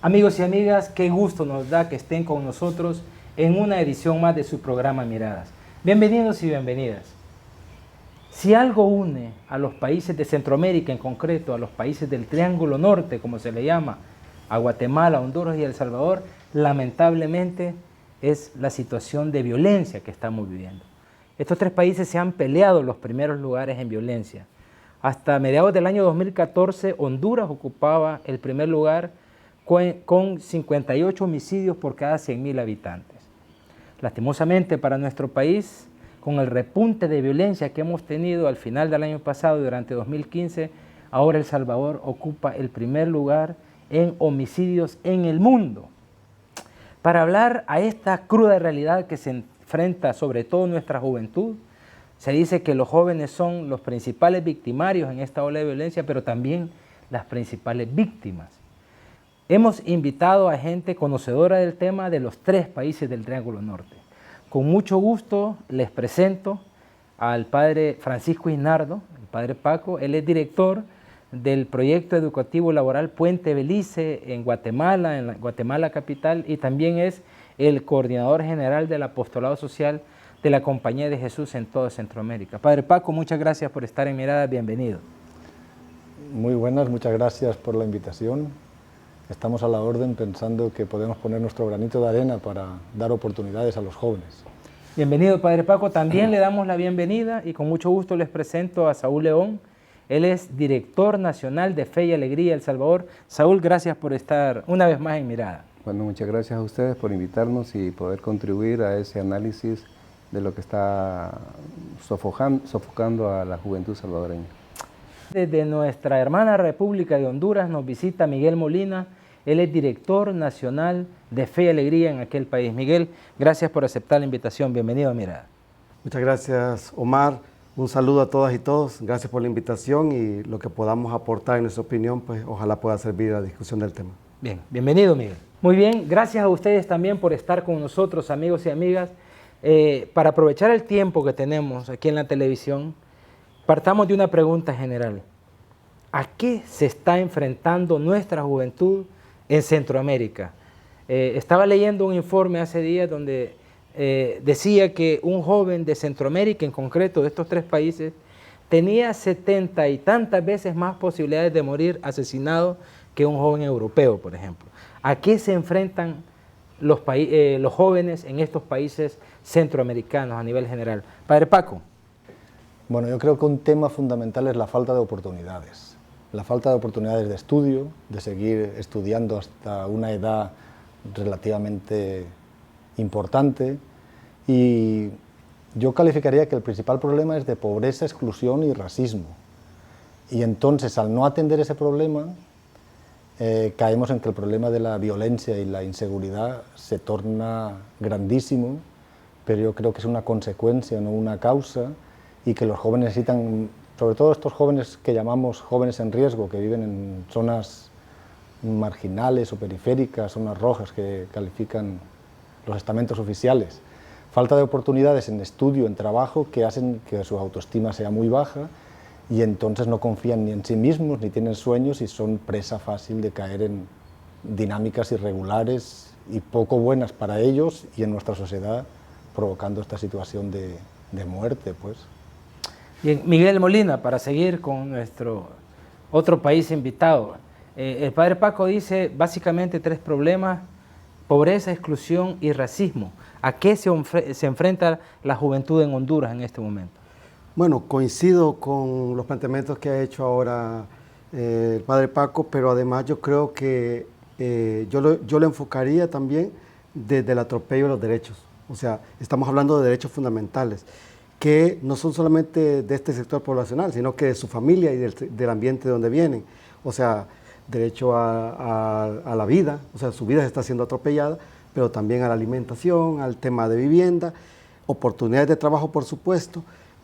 Amigos y amigas, qué gusto nos da que estén con nosotros en una edición más de su programa Miradas. Bienvenidos y bienvenidas. Si algo une a los países de Centroamérica, en concreto a los países del Triángulo Norte, como se le llama, a Guatemala, Honduras y El Salvador, lamentablemente es la situación de violencia que estamos viviendo. Estos tres países se han peleado los primeros lugares en violencia. Hasta mediados del año 2014, Honduras ocupaba el primer lugar con 58 homicidios por cada 100.000 habitantes. Lastimosamente para nuestro país, con el repunte de violencia que hemos tenido al final del año pasado y durante 2015, ahora El Salvador ocupa el primer lugar en homicidios en el mundo. Para hablar a esta cruda realidad que se enfrenta sobre todo nuestra juventud, se dice que los jóvenes son los principales victimarios en esta ola de violencia, pero también las principales víctimas. Hemos invitado a gente conocedora del tema de los tres países del Triángulo Norte. Con mucho gusto les presento al padre Francisco Isnardo, el padre Paco. Él es director del proyecto educativo laboral Puente Belice en la Guatemala capital, y también es el coordinador general del apostolado social de la Compañía de Jesús en toda Centroamérica. Padre Paco, muchas gracias por estar en Miradas, bienvenido. Muy buenas, muchas gracias por la invitación. Estamos a la orden pensando que podemos poner nuestro granito de arena para dar oportunidades a los jóvenes. Bienvenido, Padre Paco. También le damos la bienvenida y con mucho gusto les presento a Saúl León. Él es director nacional de Fe y Alegría El Salvador. Saúl, gracias por estar una vez más en Mirada. Bueno, muchas gracias a ustedes por invitarnos y poder contribuir a ese análisis de lo que está sofocando a la juventud salvadoreña. Desde nuestra hermana República de Honduras nos visita Miguel Molina. Él es director nacional de Fe y Alegría en aquel país. Miguel, gracias por aceptar la invitación. Bienvenido a Mirada. Muchas gracias, Omar. Un saludo a todas y todos. Gracias por la invitación y lo que podamos aportar en nuestra opinión, pues ojalá pueda servir a la discusión del tema. Bien, bienvenido, Miguel. Muy bien, gracias a ustedes también por estar con nosotros, amigos y amigas. Para aprovechar el tiempo que tenemos aquí en la televisión, partamos de una pregunta general. ¿A qué se está enfrentando nuestra juventud en Centroamérica? Estaba leyendo un informe hace días donde decía que un joven de Centroamérica, en concreto de estos tres países, tenía 70 y tantas veces más posibilidades de morir asesinado que un joven europeo, por ejemplo. ¿A qué se enfrentan los jóvenes en estos países centroamericanos a nivel general? Padre Paco. Bueno, yo creo que un tema fundamental es la falta de oportunidades. La falta de oportunidades de estudio, de seguir estudiando hasta una edad relativamente importante, y yo calificaría que el principal problema es de pobreza, exclusión y racismo. Y entonces, al no atender ese problema, caemos en que el problema de la violencia y la inseguridad se torna grandísimo, pero yo creo que es una consecuencia, no una causa, y que los jóvenes necesitan, sobre todo estos jóvenes que llamamos jóvenes en riesgo, que viven en zonas marginales o periféricas, zonas rojas que califican los estamentos oficiales, falta de oportunidades en estudio, en trabajo, que hacen que su autoestima sea muy baja y entonces no confían ni en sí mismos, ni tienen sueños y son presa fácil de caer en dinámicas irregulares y poco buenas para ellos y en nuestra sociedad, provocando esta situación de muerte, pues. Bien, Miguel Molina, para seguir con nuestro otro país invitado. El padre Paco dice básicamente tres problemas: pobreza, exclusión y racismo. ¿A qué se enfrenta la juventud en Honduras en este momento? Bueno, coincido con los planteamientos que ha hecho ahora el padre Paco, pero además yo creo que yo lo enfocaría también desde el atropello de los derechos. O sea, estamos hablando de derechos fundamentales, que no son solamente de este sector poblacional, sino que de su familia y del ambiente de donde vienen. O sea, derecho a la vida, o sea, su vida se está siendo atropellada, pero también a la alimentación, al tema de vivienda, oportunidades de trabajo, por supuesto,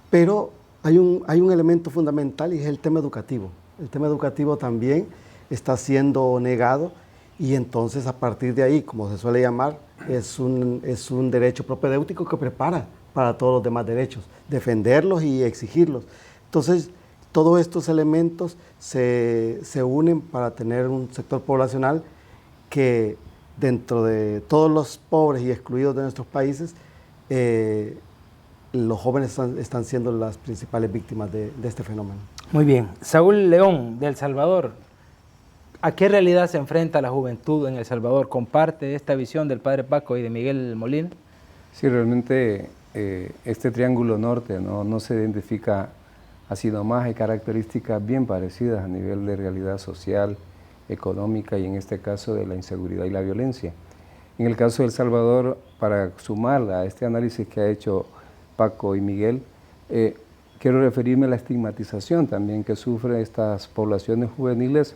pero hay un elemento fundamental y es el tema educativo. El tema educativo también está siendo negado y entonces a partir de ahí, como se suele llamar, es un derecho propedéutico que prepara para todos los demás derechos, defenderlos y exigirlos. Entonces, todos estos elementos se unen para tener un sector poblacional que dentro de todos los pobres y excluidos de nuestros países, los jóvenes están siendo las principales víctimas de este fenómeno. Muy bien. Saúl León, de El Salvador, ¿a qué realidad se enfrenta la juventud en El Salvador? ¿Comparte esta visión del padre Paco y de Miguel Molina? Sí, realmente este triángulo norte no se identifica así nomás, hay características bien parecidas a nivel de realidad social, económica y en este caso de la inseguridad y la violencia. En el caso de El Salvador, para sumar a este análisis que ha hecho Paco y Miguel, quiero referirme a la estigmatización también que sufren estas poblaciones juveniles,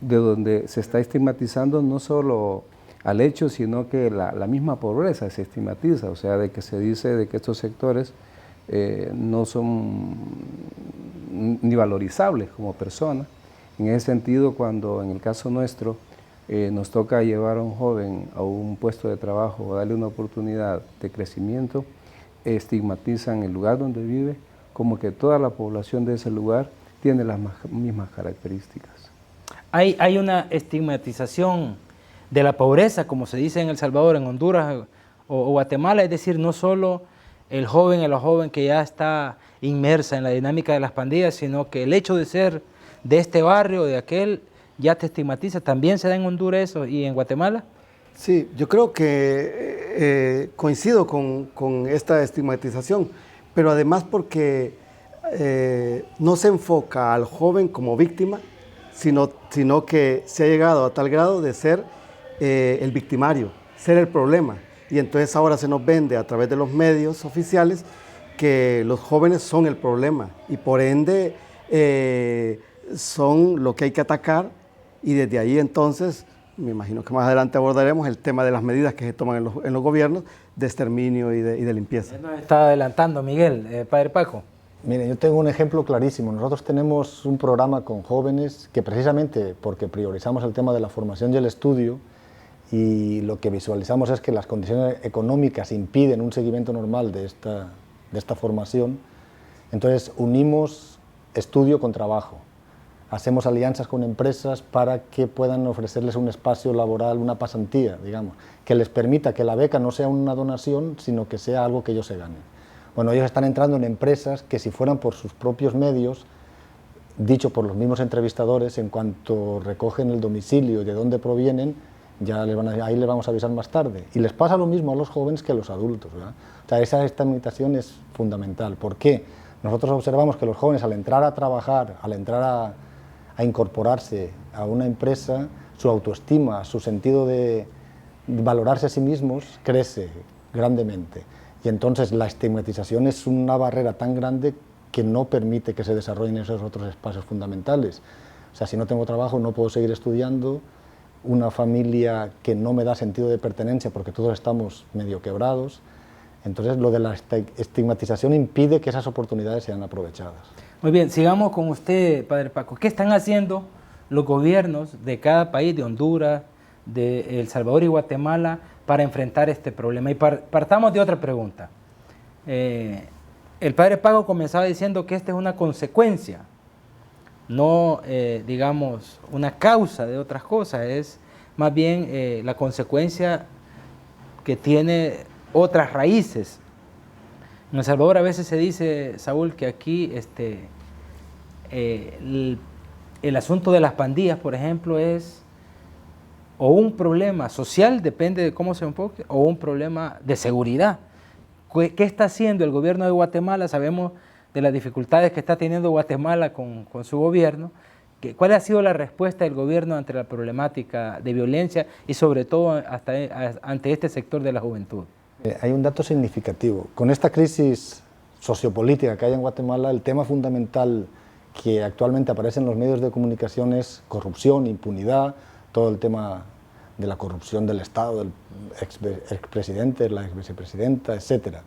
de donde se está estigmatizando no solo al hecho, sino que la misma pobreza se estigmatiza, o sea, de que se dice de que estos sectores no son ni valorizables como personas. En ese sentido, cuando en el caso nuestro nos toca llevar a un joven a un puesto de trabajo o darle una oportunidad de crecimiento, estigmatizan el lugar donde vive como que toda la población de ese lugar tiene las mismas características. Hay una estigmatización de la pobreza, como se dice en El Salvador, en Honduras o Guatemala, es decir, no solo el joven o la joven que ya está inmersa en la dinámica de las pandillas, sino que el hecho de ser de este barrio, de aquel, ya te estigmatiza. ¿También se da en Honduras eso y en Guatemala? Sí, yo creo que coincido con esta estigmatización, pero además porque no se enfoca al joven como víctima, sino que se ha llegado a tal grado de ser el victimario, ser el problema. Y entonces ahora se nos vende a través de los medios oficiales que los jóvenes son el problema y por ende son lo que hay que atacar, y desde ahí entonces, me imagino que más adelante abordaremos el tema de las medidas que se toman en los gobiernos de exterminio y de limpieza. Nos está adelantando Miguel, padre Paco. Mire, yo tengo un ejemplo clarísimo. Nosotros tenemos un programa con jóvenes que precisamente porque priorizamos el tema de la formación y el estudio, y lo que visualizamos es que las condiciones económicas impiden un seguimiento normal de esta formación, entonces unimos estudio con trabajo. Hacemos alianzas con empresas para que puedan ofrecerles un espacio laboral, una pasantía, digamos, que les permita que la beca no sea una donación, sino que sea algo que ellos se ganen. Bueno, ellos están entrando en empresas que si fueran por sus propios medios, dicho por los mismos entrevistadores, en cuanto recogen el domicilio de dónde provienen, ya ahí les vamos a avisar más tarde. Y les pasa lo mismo a los jóvenes que a los adultos, ¿verdad? O sea, esa estigmatización es fundamental. ¿Por qué? Nosotros observamos que los jóvenes al entrar a trabajar, al entrar a incorporarse a una empresa, su autoestima, su sentido de valorarse a sí mismos crece grandemente. Y entonces la estigmatización es una barrera tan grande que no permite que se desarrollen esos otros espacios fundamentales. O sea, si no tengo trabajo no puedo seguir estudiando, una familia que no me da sentido de pertenencia porque todos estamos medio quebrados. Entonces lo de la estigmatización impide que esas oportunidades sean aprovechadas. Muy bien, sigamos con usted, padre Paco. ¿Qué están haciendo los gobiernos de cada país, de Honduras, de El Salvador y Guatemala, para enfrentar este problema? Y partamos de otra pregunta. El padre Paco comenzaba diciendo que esta es una consecuencia, no, digamos, una causa de otras cosas, es más bien la consecuencia que tiene otras raíces. En El Salvador a veces se dice, Saúl, que aquí el asunto de las pandillas, por ejemplo, es o un problema social, depende de cómo se enfoque, o un problema de seguridad. ¿Qué está haciendo el gobierno de Guatemala? Sabemos de las dificultades que está teniendo Guatemala con su gobierno. ¿Cuál ha sido la respuesta del gobierno ante la problemática de violencia y sobre todo ante este sector de la juventud? Hay un dato significativo. Con esta crisis sociopolítica que hay en Guatemala, el tema fundamental que actualmente aparece en los medios de comunicación es corrupción, impunidad, todo el tema de la corrupción del Estado, del expresidente, la exvicepresidenta, etc.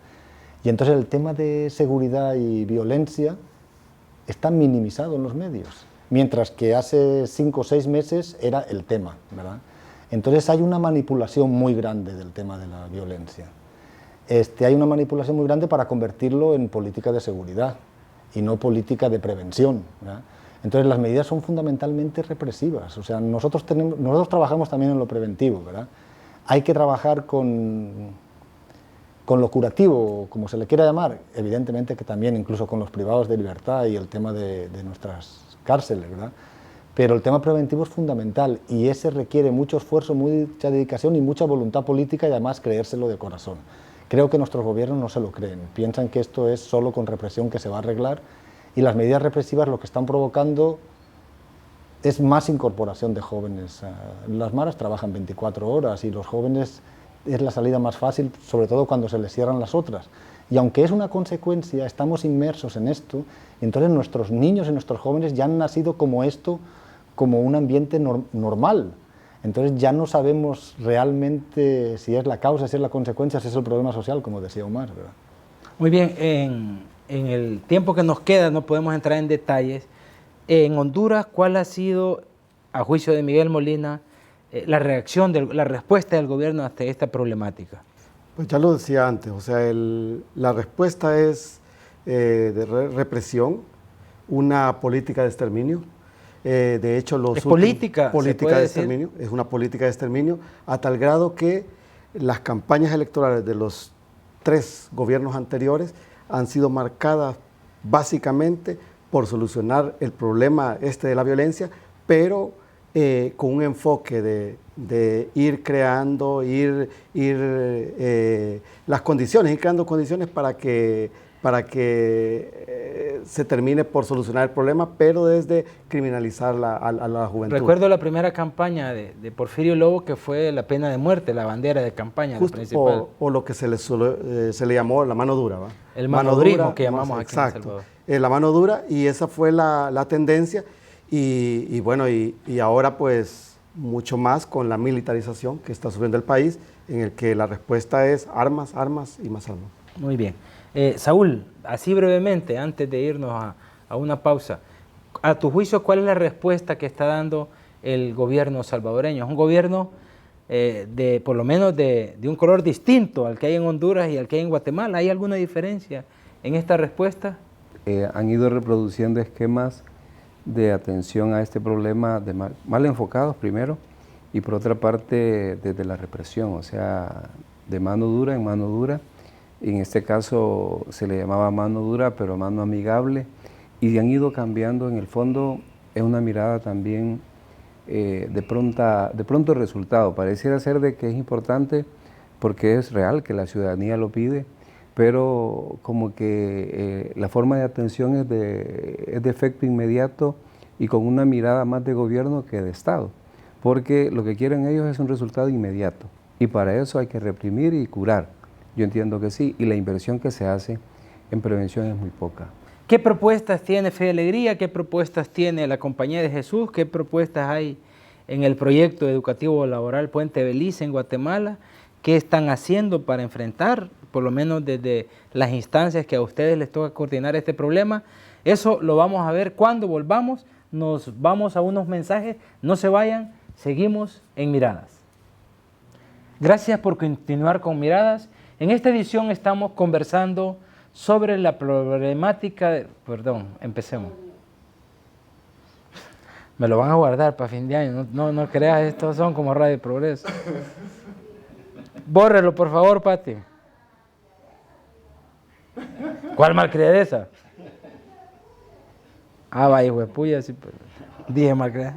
Y entonces el tema de seguridad y violencia está minimizado en los medios, mientras que hace 5 o 6 meses era el tema, ¿verdad? Entonces hay una manipulación muy grande del tema de la violencia. Hay una manipulación muy grande para convertirlo en política de seguridad y no política de prevención, ¿verdad? Entonces las medidas son fundamentalmente represivas, o sea, nosotros trabajamos también en lo preventivo, ¿verdad? Hay que trabajar con lo curativo, como se le quiera llamar, evidentemente que también incluso con los privados de libertad y el tema de nuestras cárceles, ¿verdad? Pero el tema preventivo es fundamental y ese requiere mucho esfuerzo, mucha dedicación y mucha voluntad política y además creérselo de corazón. Creo que nuestros gobiernos no se lo creen, piensan que esto es solo con represión que se va a arreglar y las medidas represivas lo que están provocando es más incorporación de jóvenes. Las maras trabajan 24 horas y los jóvenes es la salida más fácil, sobre todo cuando se les cierran las otras. Y aunque es una consecuencia, estamos inmersos en esto, y entonces nuestros niños y nuestros jóvenes ya han nacido como esto, como un ambiente normal. Entonces ya no sabemos realmente si es la causa, si es la consecuencia, si es el problema social, como decía Omar, ¿verdad? Muy bien, en el tiempo que nos queda no podemos entrar en detalles. En Honduras, ¿cuál ha sido, a juicio de Miguel Molina, la respuesta del gobierno ante esta problemática? Pues ya lo decía antes, o sea, la respuesta es de represión, una política de exterminio. De hecho, ¿Es política? Política de exterminio, es una política de exterminio, a tal grado que las campañas electorales de los 3 gobiernos anteriores han sido marcadas básicamente por solucionar el problema de la violencia, pero con un enfoque de ir creando, las condiciones, ir creando condiciones para que se termine por solucionar el problema, pero desde criminalizar a la juventud. Recuerdo la primera campaña de Porfirio Lobo, que fue la pena de muerte, la bandera de campaña. Justo, principal. o lo que se le llamó la mano dura, ¿va? El manodurismo que llamamos aquí en El Salvador. La mano dura, y esa fue la tendencia, y bueno, y ahora pues mucho más con la militarización que está sufriendo el país, en el que la respuesta es armas, armas y más armas. Muy bien. Saúl, así brevemente, antes de irnos a una pausa, a tu juicio, ¿cuál es la respuesta que está dando el gobierno salvadoreño? Es un gobierno por lo menos de un color distinto al que hay en Honduras y al que hay en Guatemala. ¿Hay alguna diferencia en esta respuesta? Han ido reproduciendo esquemas de atención a este problema mal enfocados primero, y por otra parte desde la represión, o sea, de mano dura en mano dura. En este caso se le llamaba mano dura, pero mano amigable, y han ido cambiando. En el fondo es una mirada también de pronto resultado. Pareciera ser de que es importante porque es real, que la ciudadanía lo pide, pero como que la forma de atención es de efecto inmediato y con una mirada más de gobierno que de Estado, porque lo que quieren ellos es un resultado inmediato, y para eso hay que reprimir y curar. Yo entiendo que sí, y la inversión que se hace en prevención es muy poca. ¿Qué propuestas tiene Fe y Alegría? ¿Qué propuestas tiene la Compañía de Jesús? ¿Qué propuestas hay en el proyecto educativo laboral Puente Belice en Guatemala? ¿Qué están haciendo para enfrentar, por lo menos desde las instancias que a ustedes les toca coordinar este problema? Eso lo vamos a ver cuando volvamos. Nos vamos a unos mensajes, no se vayan, seguimos en Miradas. Gracias por continuar con Miradas. En esta edición estamos conversando sobre la problemática empecemos. Me lo van a guardar para fin de año, no creas, estos son como Radio Progreso. Bórrelo, por favor, Pati. ¿Cuál malcriadeza? Vaya, hijo de puya, sí, pero dije malcriadeza.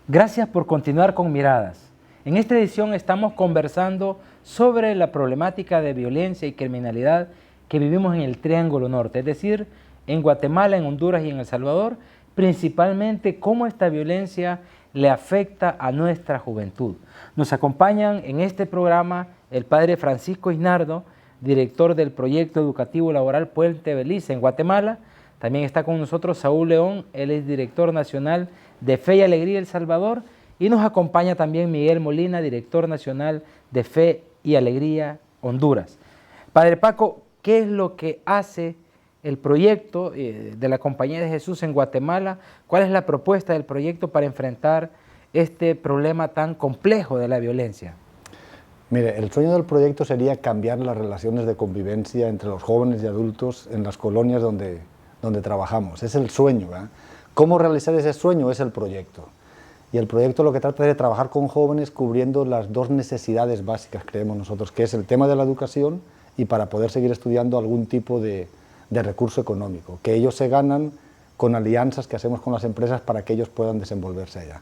Gracias por continuar con Miradas. En esta edición estamos conversando sobre la problemática de violencia y criminalidad que vivimos en el Triángulo Norte, es decir, en Guatemala, en Honduras y en El Salvador, principalmente cómo esta violencia le afecta a nuestra juventud. Nos acompañan en este programa el padre Francisco Isnardo, director del proyecto educativo laboral Puente Belice en Guatemala. También está con nosotros Saúl León, él es director nacional de Fe y Alegría El Salvador, y nos acompaña también Miguel Molina, director nacional de Fe y Alegría Honduras. Padre Paco, ¿qué es lo que hace el proyecto de la Compañía de Jesús en Guatemala? ¿Cuál es la propuesta del proyecto para enfrentar este problema tan complejo de la violencia? Mire, el sueño del proyecto sería cambiar las relaciones de convivencia entre los jóvenes y adultos en las colonias donde trabajamos. Es el sueño, ¿eh? ¿Cómo realizar ese sueño? Es el proyecto. Y el proyecto lo que trata es de trabajar con jóvenes cubriendo las dos necesidades básicas, creemos nosotros, que es el tema de la educación y para poder seguir estudiando algún tipo de recurso económico, que ellos se ganan con alianzas que hacemos con las empresas para que ellos puedan desenvolverse allá.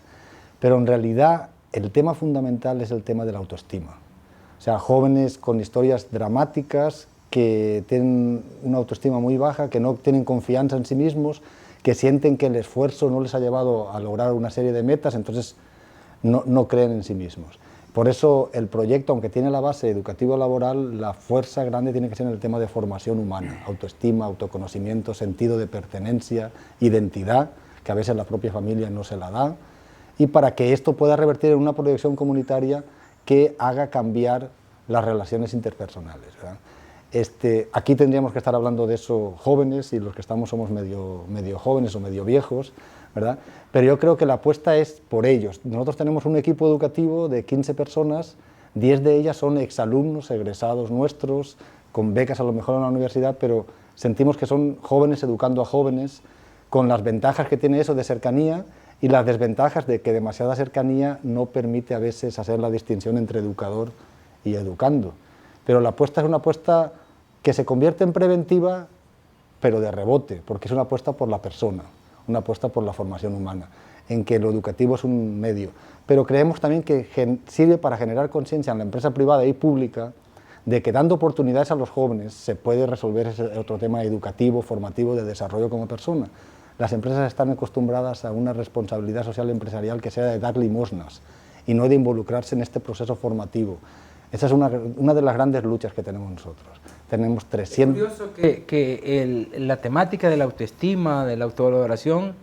Pero en realidad el tema fundamental es el tema de la autoestima. O sea, jóvenes con historias dramáticas que tienen una autoestima muy baja, que no tienen confianza en sí mismos, que sienten que el esfuerzo no les ha llevado a lograr una serie de metas, entonces no creen en sí mismos. Por eso el proyecto, aunque tiene la base educativo-laboral, la fuerza grande tiene que ser en el tema de formación humana, autoestima, autoconocimiento, sentido de pertenencia, identidad, que a veces la propia familia no se la da, y para que esto pueda revertir en una proyección comunitaria que haga cambiar las relaciones interpersonales, ¿verdad? Aquí tendríamos que estar hablando de eso jóvenes, y los que estamos somos medio jóvenes o medio viejos, ¿verdad? Pero yo creo que la apuesta es por ellos. Nosotros tenemos un equipo educativo de 15 personas, 10 de ellas son exalumnos, egresados nuestros, con becas a lo mejor en la universidad, pero sentimos que son jóvenes educando a jóvenes, con las ventajas que tiene eso de cercanía y las desventajas de que demasiada cercanía no permite a veces hacer la distinción entre educador y educando. Pero la apuesta es una apuesta que se convierte en preventiva, pero de rebote, porque es una apuesta por la persona, una apuesta por la formación humana, en que lo educativo es un medio. Pero creemos también que sirve para generar conciencia en la empresa privada y pública de que dando oportunidades a los jóvenes se puede resolver ese otro tema educativo, formativo, de desarrollo como persona. Las empresas están acostumbradas a una responsabilidad social empresarial que sea de dar limosnas y no de involucrarse en este proceso formativo. Esa es una de las grandes luchas que tenemos nosotros. Tenemos 300... Es curioso que la temática de la autoestima, de la autovaloración,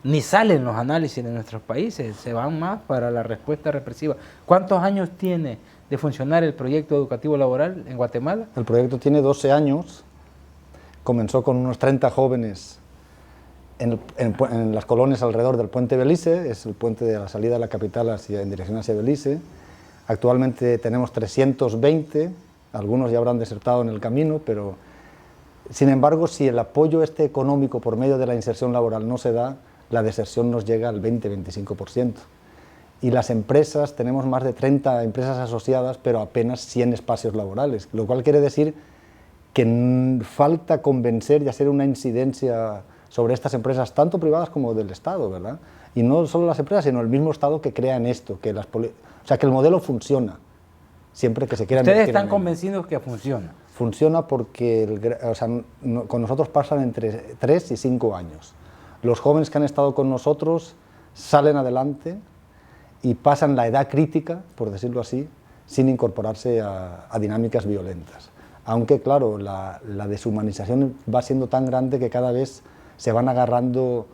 ni sale en los análisis de nuestros países, se van más para la respuesta represiva. ¿Cuántos años tiene de funcionar el proyecto educativo laboral en Guatemala? El proyecto tiene 12 años, comenzó con unos 30 jóvenes en las colonias alrededor del puente Belice, es el puente de la salida de la capital en dirección hacia Belice. Actualmente tenemos 320, algunos ya habrán desertado en el camino, pero sin embargo, si el apoyo económico por medio de la inserción laboral no se da, la deserción nos llega al 20-25%. Y las empresas, tenemos más de 30 empresas asociadas, pero apenas 100 espacios laborales, lo cual quiere decir que falta convencer y hacer una incidencia sobre estas empresas, tanto privadas como del Estado, ¿verdad? Y no solo las empresas, sino el mismo Estado que crea en esto, que o sea, que el modelo funciona, siempre que se quiera... ¿Ustedes están convencidos que funciona? Funciona porque con nosotros pasan entre 3 y 5 años. Los jóvenes que han estado con nosotros salen adelante y pasan la edad crítica, por decirlo así, sin incorporarse a dinámicas violentas. Aunque, claro, la deshumanización va siendo tan grande que cada vez se van agarrando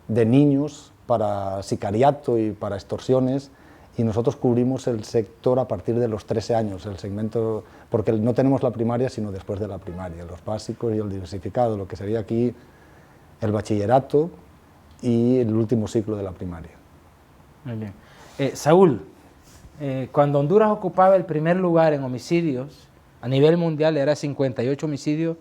de niños para sicariato y para extorsiones, y nosotros cubrimos el sector a partir de los 13 años, el segmento, porque no tenemos la primaria sino después de la primaria, los básicos y el diversificado, lo que sería aquí el bachillerato y el último ciclo de la primaria. Muy bien. Saúl, cuando Honduras ocupaba el primer lugar en homicidios, a nivel mundial era 58 homicidios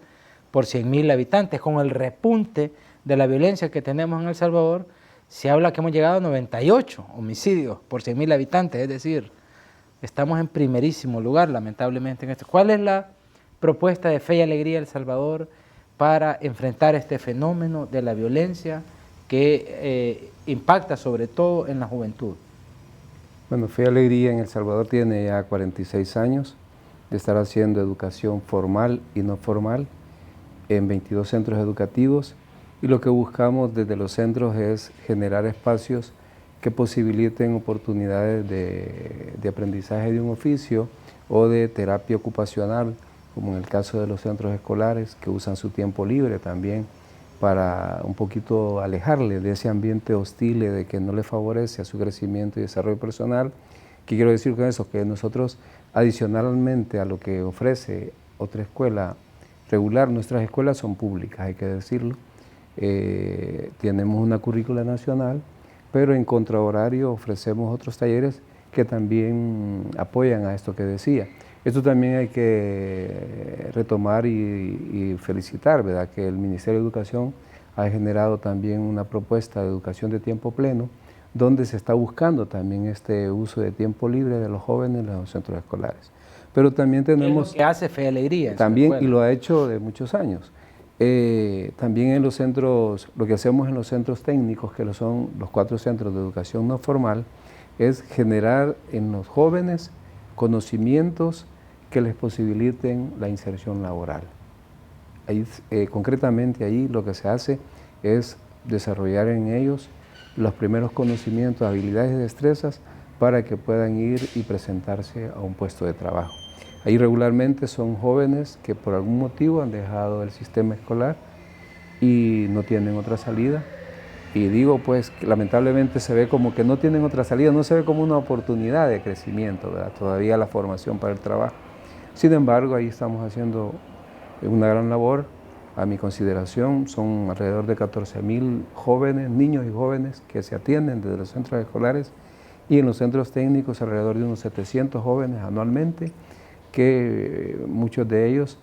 por 100.000 habitantes. Con el repunte de la violencia que tenemos en El Salvador, se habla que hemos llegado a 98 homicidios por 100.000 habitantes, es decir, estamos en primerísimo lugar, lamentablemente, en esto. ¿Cuál es la propuesta de Fe y Alegría de El Salvador para enfrentar este fenómeno de la violencia que impacta sobre todo en la juventud? Bueno, Fe y Alegría en El Salvador tiene ya 46 años de estar haciendo educación formal y no formal en 22 centros educativos, y lo que buscamos desde los centros es generar espacios que posibiliten oportunidades de aprendizaje de un oficio o de terapia ocupacional, como en el caso de los centros escolares, que usan su tiempo libre también para un poquito alejarle de ese ambiente hostil de que no le favorece a su crecimiento y desarrollo personal. ¿Qué quiero decir con eso? Que nosotros, adicionalmente a lo que ofrece otra escuela regular, nuestras escuelas son públicas, hay que decirlo. Tenemos una currícula nacional, pero en contrahorario ofrecemos otros talleres que también apoyan a esto que decía. Esto también hay que retomar y felicitar, ¿verdad? Que el Ministerio de Educación ha generado también una propuesta de educación de tiempo pleno, donde se está buscando también este uso de tiempo libre de los jóvenes en los centros escolares. Pero también tenemos... Es lo que hace Fe y Alegría. También, y lo ha hecho de muchos años. También en los centros, lo que hacemos en los centros técnicos, que son los 4 centros de educación no formal, es generar en los jóvenes conocimientos que les posibiliten la inserción laboral. Ahí, concretamente ahí lo que se hace es desarrollar en ellos los primeros conocimientos, habilidades y destrezas para que puedan ir y presentarse a un puesto de trabajo. Ahí regularmente son jóvenes que por algún motivo han dejado el sistema escolar y no tienen otra salida. Y digo pues que lamentablemente se ve como que no tienen otra salida, no se ve como una oportunidad de crecimiento, ¿verdad? Todavía la formación para el trabajo. Sin embargo, ahí estamos haciendo una gran labor. A mi consideración son alrededor de 14.000 jóvenes, niños y jóvenes que se atienden desde los centros escolares y en los centros técnicos alrededor de unos 700 jóvenes anualmente, que muchos de ellos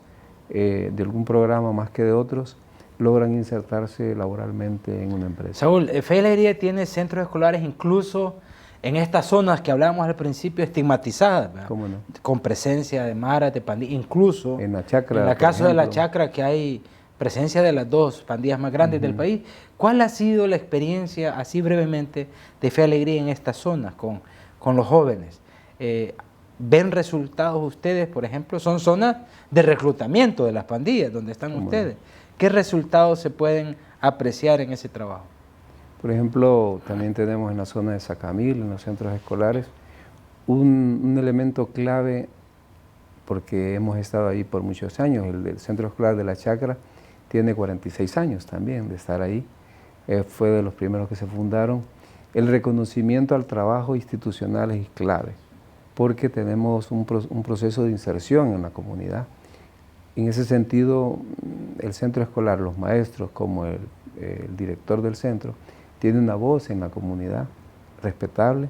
de algún programa más que de otros logran insertarse laboralmente en una empresa. Saúl, Fe y Alegría tiene centros escolares incluso en estas zonas que hablábamos al principio estigmatizadas, ¿verdad? ¿Cómo no? Con presencia de maras, de pandillas, incluso En la Chacra, en el por caso de la ejemplo. Chacra, que hay presencia de las 2 pandillas más grandes del país. ¿Cuál ha sido la experiencia, así brevemente, de Fe y Alegría en estas zonas con los jóvenes? ¿Ven resultados ustedes, por ejemplo? Son zonas de reclutamiento de las pandillas, donde están ustedes. ¿Qué resultados se pueden apreciar en ese trabajo? Por ejemplo, también tenemos en la zona de Sacamil, en los centros escolares, un elemento clave, porque hemos estado ahí por muchos años. El Centro Escolar de la Chacra tiene 46 años también de estar ahí. Fue de los primeros que se fundaron. El reconocimiento al trabajo institucional es clave, porque tenemos un proceso de inserción en la comunidad. En ese sentido, el centro escolar, los maestros, como el director del centro, tiene una voz en la comunidad respetable,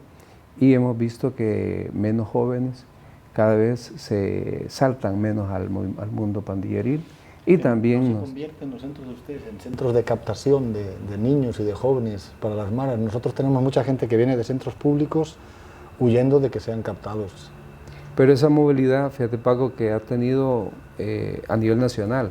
y hemos visto que menos jóvenes cada vez se saltan menos al mundo pandilleril, y también ¿No se convierten los centros de ustedes en centros de captación de niños y de jóvenes para las maras? Nosotros tenemos mucha gente que viene de centros públicos huyendo de que sean captados. Pero esa movilidad, fíjate Paco, que ha tenido a nivel nacional,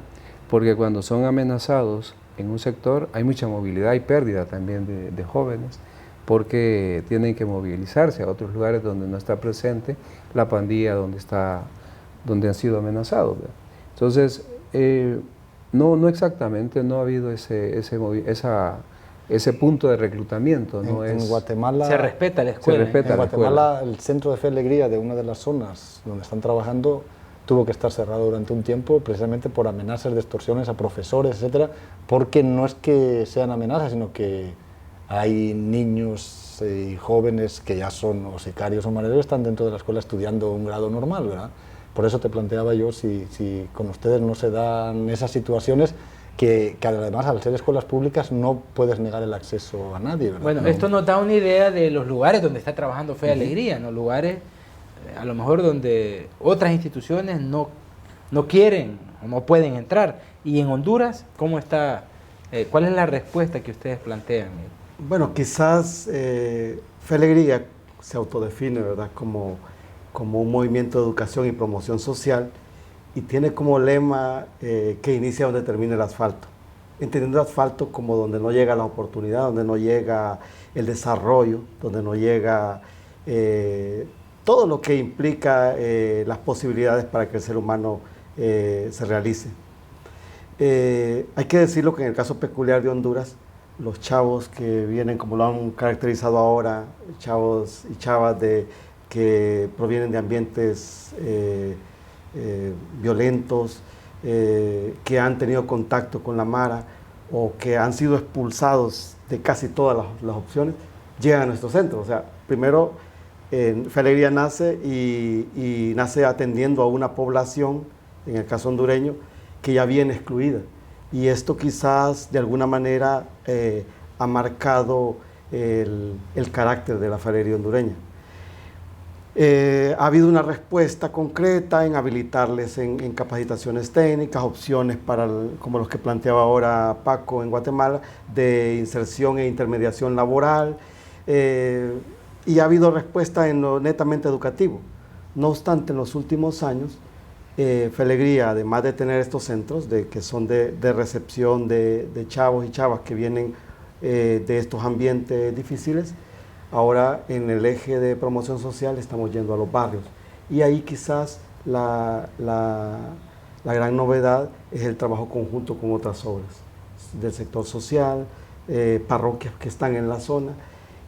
porque cuando son amenazados en un sector hay mucha movilidad y pérdida también de jóvenes, porque tienen que movilizarse a otros lugares donde no está presente la pandilla donde han sido amenazados, ¿verdad? Entonces, no exactamente, no ha habido ese punto de reclutamiento. En Guatemala se respeta la escuela. En Guatemala, el Centro de Fe y Alegría de una de las zonas donde están trabajando tuvo que estar cerrado durante un tiempo precisamente por amenazas de extorsiones a profesores, etcétera, porque no es que sean amenazas, sino que hay niños y jóvenes que ya son o sicarios o mareros, están dentro de la escuela estudiando un grado normal, ¿verdad? Por eso te planteaba yo si con ustedes no se dan esas situaciones que además al ser escuelas públicas no puedes negar el acceso a nadie, ¿verdad? Bueno, esto nos da una idea de los lugares donde está trabajando Fe y Alegría, ¿no? Lugares a lo mejor donde otras instituciones no quieren o no pueden entrar. Y en Honduras, ¿cómo está? ¿Cuál es la respuesta que ustedes plantean? Bueno, quizás Fe y Alegría se autodefine, ¿verdad?, como un movimiento de educación y promoción social, y tiene como lema que inicia donde termina el asfalto, entendiendo el asfalto como donde no llega la oportunidad, donde no llega el desarrollo, donde no llega todo lo que implica las posibilidades para que el ser humano se realice. Hay que decirlo que en el caso peculiar de Honduras, los chavos que vienen, como lo han caracterizado ahora, chavos y chavas que provienen de ambientes violentos, que han tenido contacto con la mara o que han sido expulsados de casi todas las opciones, llegan a nuestro centro. O sea, primero, Fe y Alegría nace y nace atendiendo a una población, en el caso hondureño, que ya viene excluida. Y esto quizás de alguna manera ha marcado el carácter de la Fe y Alegría hondureña. Ha habido una respuesta concreta en habilitarles en capacitaciones técnicas, opciones para, como los que planteaba ahora Paco en Guatemala, de inserción e intermediación laboral, y ha habido respuesta en lo netamente educativo. No obstante, en los últimos años, Felegría, además de tener estos centros que son de recepción de chavos y chavas que vienen de estos ambientes difíciles, ahora en el eje de promoción social estamos yendo a los barrios. Y ahí quizás la gran novedad es el trabajo conjunto con otras obras del sector social, parroquias que están en la zona,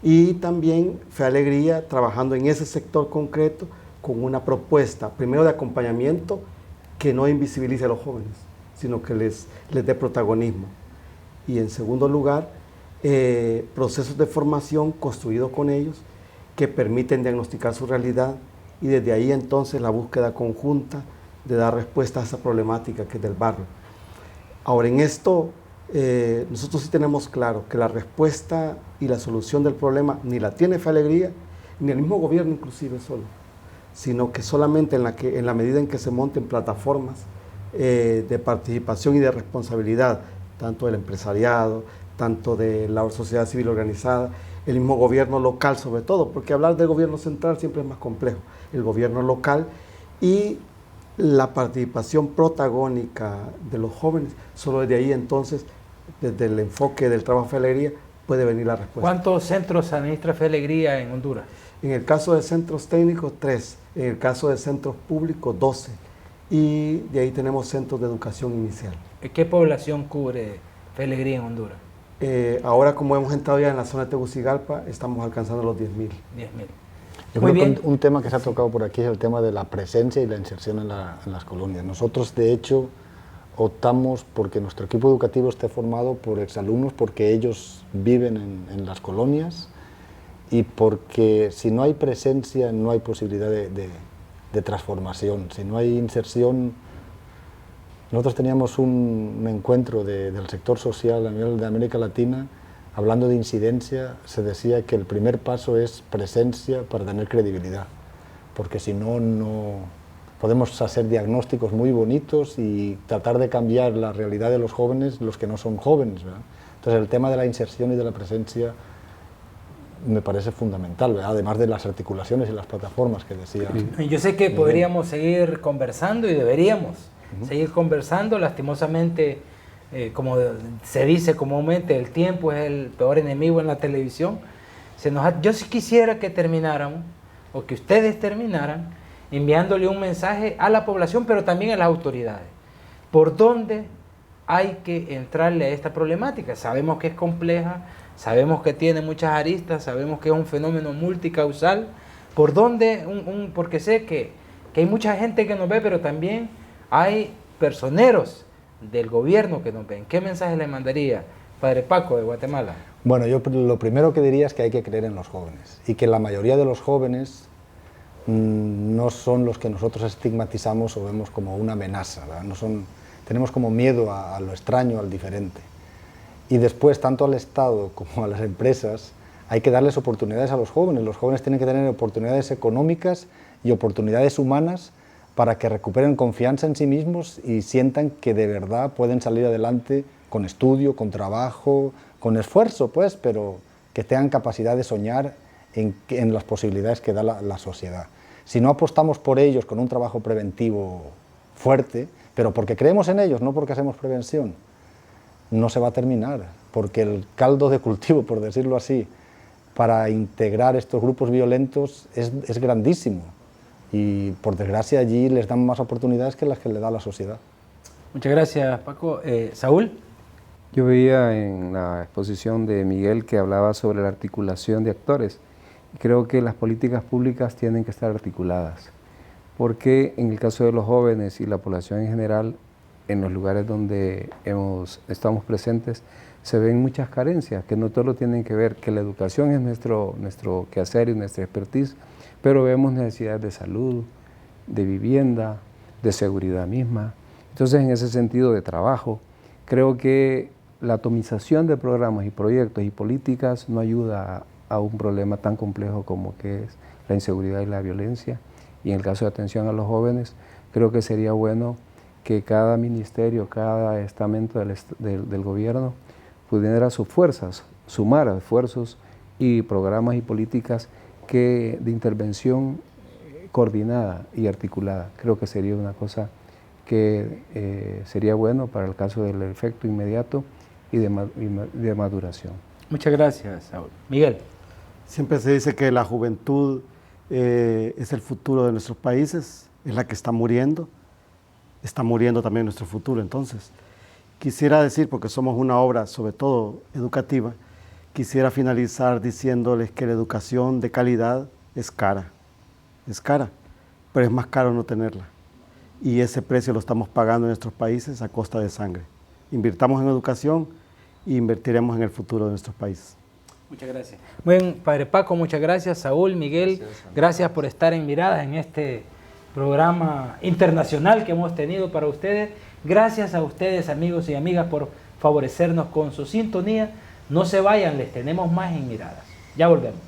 y también Fe Alegría trabajando en ese sector concreto con una propuesta, primero de acompañamiento, que no invisibilice a los jóvenes, sino que les dé protagonismo. Y en segundo lugar, procesos de formación construidos con ellos que permiten diagnosticar su realidad, y desde ahí entonces la búsqueda conjunta de dar respuesta a esa problemática que es del barrio. Ahora, en esto nosotros sí tenemos claro que la respuesta y la solución del problema ni la tiene Fe Alegría, ni el mismo gobierno inclusive solo, sino que solamente en la medida en que se monten plataformas de participación y de responsabilidad, tanto del empresariado, tanto de la sociedad civil organizada, el mismo gobierno local sobre todo, porque hablar del gobierno central siempre es más complejo, el gobierno local y la participación protagónica de los jóvenes, solo desde ahí entonces, desde el enfoque del trabajo de Fe Alegría, puede venir la respuesta. ¿Cuántos centros administra Fe Alegría en Honduras? En el caso de centros técnicos, 3. En el caso de centros públicos, 12. Y de ahí tenemos centros de educación inicial. ¿Qué población cubre Fe Alegría en Honduras? Ahora, como hemos entrado ya en la zona de Tegucigalpa, estamos alcanzando los 10.000. 10.000. Yo Muy creo bien. que un tema que se ha tocado por aquí es el tema de la presencia y la inserción en las colonias. Nosotros, de hecho, optamos porque nuestro equipo educativo esté formado por exalumnos, porque ellos viven en las colonias, y porque si no hay presencia no hay posibilidad de transformación. Si no hay inserción, nosotros teníamos un encuentro del sector social a nivel de América Latina, hablando de incidencia, se decía que el primer paso es presencia para tener credibilidad, porque si no, no podemos hacer diagnósticos muy bonitos y tratar de cambiar la realidad de los jóvenes, los que no son jóvenes, ¿verdad? Entonces el tema de la inserción y de la presencia me parece fundamental, ¿verdad? Además de las articulaciones y las plataformas que decía. Yo sé que podríamos seguir conversando y deberíamos seguir conversando. Lastimosamente, como se dice comúnmente, el tiempo es el peor enemigo en la televisión. Yo sí quisiera que termináramos, o que ustedes terminaran, enviándole un mensaje a la población, pero también a las autoridades. ¿Por dónde hay que entrarle a esta problemática? Sabemos que es compleja, sabemos que tiene muchas aristas, sabemos que es un fenómeno multicausal. ¿Por dónde? Porque sé que hay mucha gente que nos ve, pero también hay personeros del gobierno que nos ven. ¿Qué mensaje le mandaría, Padre Paco de Guatemala? Bueno, yo lo primero que diría es que hay que creer en los jóvenes, y que la mayoría de los jóvenes no son los que nosotros estigmatizamos o vemos como una amenaza, ¿verdad? Tenemos como miedo a lo extraño, al diferente. Y después, tanto al Estado como a las empresas, hay que darles oportunidades a los jóvenes. Los jóvenes tienen que tener oportunidades económicas y oportunidades humanas para que recuperen confianza en sí mismos y sientan que de verdad pueden salir adelante con estudio, con trabajo, con esfuerzo, pues, pero que tengan capacidad de soñar en las posibilidades que da la sociedad. Si no apostamos por ellos con un trabajo preventivo fuerte, pero porque creemos en ellos, no porque hacemos prevención, no se va a terminar, porque el caldo de cultivo, por decirlo así, para integrar estos grupos violentos es grandísimo, y por desgracia allí les dan más oportunidades que las que le da la sociedad. Muchas gracias, Paco. Saúl. Yo veía en la exposición de Miguel que hablaba sobre la articulación de actores. Creo que las políticas públicas tienen que estar articuladas, porque en el caso de los jóvenes y la población en general, en los lugares donde estamos presentes, se ven muchas carencias, que no todo tienen que ver, que la educación es nuestro quehacer y nuestra expertise, pero vemos necesidades de salud, de vivienda, de seguridad misma. Entonces, en ese sentido de trabajo, creo que la atomización de programas y proyectos y políticas no ayuda a un problema tan complejo como que es la inseguridad y la violencia. Y en el caso de atención a los jóvenes, creo que sería bueno que cada ministerio, cada estamento del gobierno pudiera a sus fuerzas sumar esfuerzos y programas y políticas de intervención coordinada y articulada. Creo que sería una cosa que sería bueno para el caso del efecto inmediato y de maduración. Muchas gracias, Saúl. Miguel. Siempre se dice que la juventud es el futuro de nuestros países, es la que está muriendo también nuestro futuro. Entonces, quisiera decir, porque somos una obra sobre todo educativa, quisiera finalizar diciéndoles que la educación de calidad es cara, pero es más caro no tenerla. Y ese precio lo estamos pagando en nuestros países a costa de sangre. Invirtamos en educación e invertiremos en el futuro de nuestros países. Muchas gracias. Buen Padre Paco, muchas gracias. Saúl, Miguel, gracias por estar en Miradas en este programa internacional que hemos tenido para ustedes. Gracias a ustedes, amigos y amigas, por favorecernos con su sintonía. No se vayan, les tenemos más en Miradas. Ya volvemos.